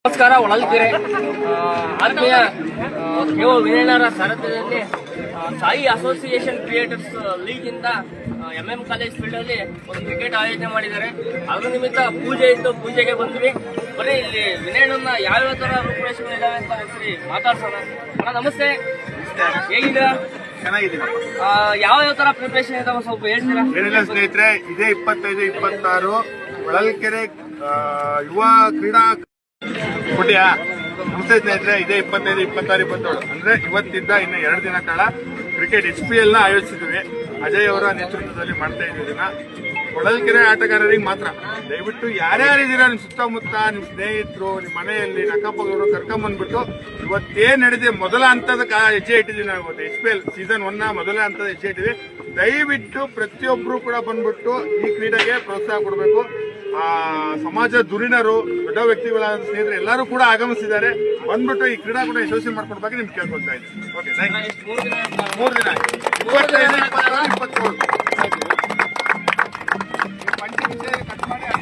ನಮಸ್ಕಾರ. ಹೊಳಲ್ಕೆರೆ ಆತ್ಮೀಯ ಕೆ.ಒ. ವಿನಯಣ್ಣರ ಸಾರಥ್ಯದಲ್ಲಿ Sai association creators league ಇಂದ MM ಕಾಲೇಜ್ ಫೀಲ್ಡ್ ಅಲ್ಲಿ ಒಂದು ಕ್ರಿಕೆಟ್ ಆಯೋಜನೆ ಮಾಡಿದ್ದಾರೆ. ಅದ್ರ ನಿಮಿತ್ತ ಪೂಜೆ ಇತ್ತು, ಪೂಜೆಗೆ ಬಂದ್ವಿ. ಬರೀ ಇಲ್ಲಿ ವಿನಯಣ್ಣನ ಯಾವ್ಯಾವ ತರ ರೂಪುರೇಷೆಗಳಿದಾವೆ ಅಂತ ಒಂದ್ಸರಿ ಮಾತಾಡ್ಸೋಣ. ಅಣ್ಣ ನಮಸ್ತೆ, ಹೇಗಿದ್ದೀರಾ? ಚೆನ್ನಾಗಿದ್ದೀನಿ. ಯಾವ ತರ ಪ್ರಿಪರೇಷನ್ ಇದಾವೆ ಸ್ವಲ್ಪ ಹೇಳ್ತೀರಾ? ಏನಿಲ್ಲ ಸ್ನೇಹಿತರೆ, ಇದೇ 25, 26 ಹೊಳಲ್ಕೆರೆ ಯುವ ಕ್ರೀಡಾ ಪುಟ್ಯ. ನಮಸ್ತೆ ಸ್ನೇಹಿತರೆ, ಇದೇ 25, 26, 27 ಅಂದ್ರೆ ಇವತ್ತಿದ್ದ ಇನ್ನು 2 ದಿನ ಕಾಲ ಕ್ರಿಕೆಟ್ HPL ನ ಆಯೋಜಿಸಿದ್ವಿ. ಅಜಯ್ ಅವರ ನೇತೃತ್ವದಲ್ಲಿ ಮಾಡ್ತಾ ಇದ್ದೀವಿ. ಇದನ್ನ ಹೊಳಲ್ಕೆರೆ ಆಟಗಾರರಿಗೆ ಮಾತ್ರ. ದಯವಿಟ್ಟು ಯಾರ್ಯಾರಿದ್ದೀರಾ ನಿಮ್ ಸುತ್ತಮುತ್ತ, ನಿಮ್ ಸ್ನೇಹಿತರು, ನಿಮ್ ಮನೆಯಲ್ಲಿ ಅಕ್ಕಪಕ್ಕವರು ಕರ್ಕೊಂಡ್ಬಂದ್ಬಿಟ್ಟು ಇವತ್ತೇನ್ ನಡೆದಿದೆ ಮೊದಲ ಹಂತದ ಹೆಜ್ಜೆ ಇಟ್ಟಿದ್ದೀವಿ ನಾವು. ಇವತ್ತು HPL ಸೀಸನ್ 1 ಮೊದಲ ಹಂತದ ಹೆಜ್ಜೆ ಇಟ್ಟಿವಿ. ದಯವಿಟ್ಟು ಪ್ರತಿಯೊಬ್ರು ಕೂಡ ಬಂದ್ಬಿಟ್ಟು ಈ ಕ್ರೀಡೆಗೆ ಪ್ರೋತ್ಸಾಹ ಕೊಡಬೇಕು. ಸಮಾಜ ಧುರೀಣರು, ದೊಡ್ಡ ವ್ಯಕ್ತಿಗಳಾದ ಸ್ನೇಹಿತರು ಎಲ್ಲರೂ ಕೂಡ ಆಗಮಿಸಿದ್ದಾರೆ. ಬಂದ್ಬಿಟ್ಟು ಈ ಕ್ರೀಡಾಕೂಟ ಯಶಸ್ವಿ ಮಾಡ್ಕೊಡ್ಬೇಕು ನಿಮ್ಗೆ ಕೇಳ್ಕೊಳ್ತಾ ಇದ್ದೀನಿ. Okay, thank you. 3 ದಿನ 25, 26, 27 ಕಟ್ ಮಾಡಿ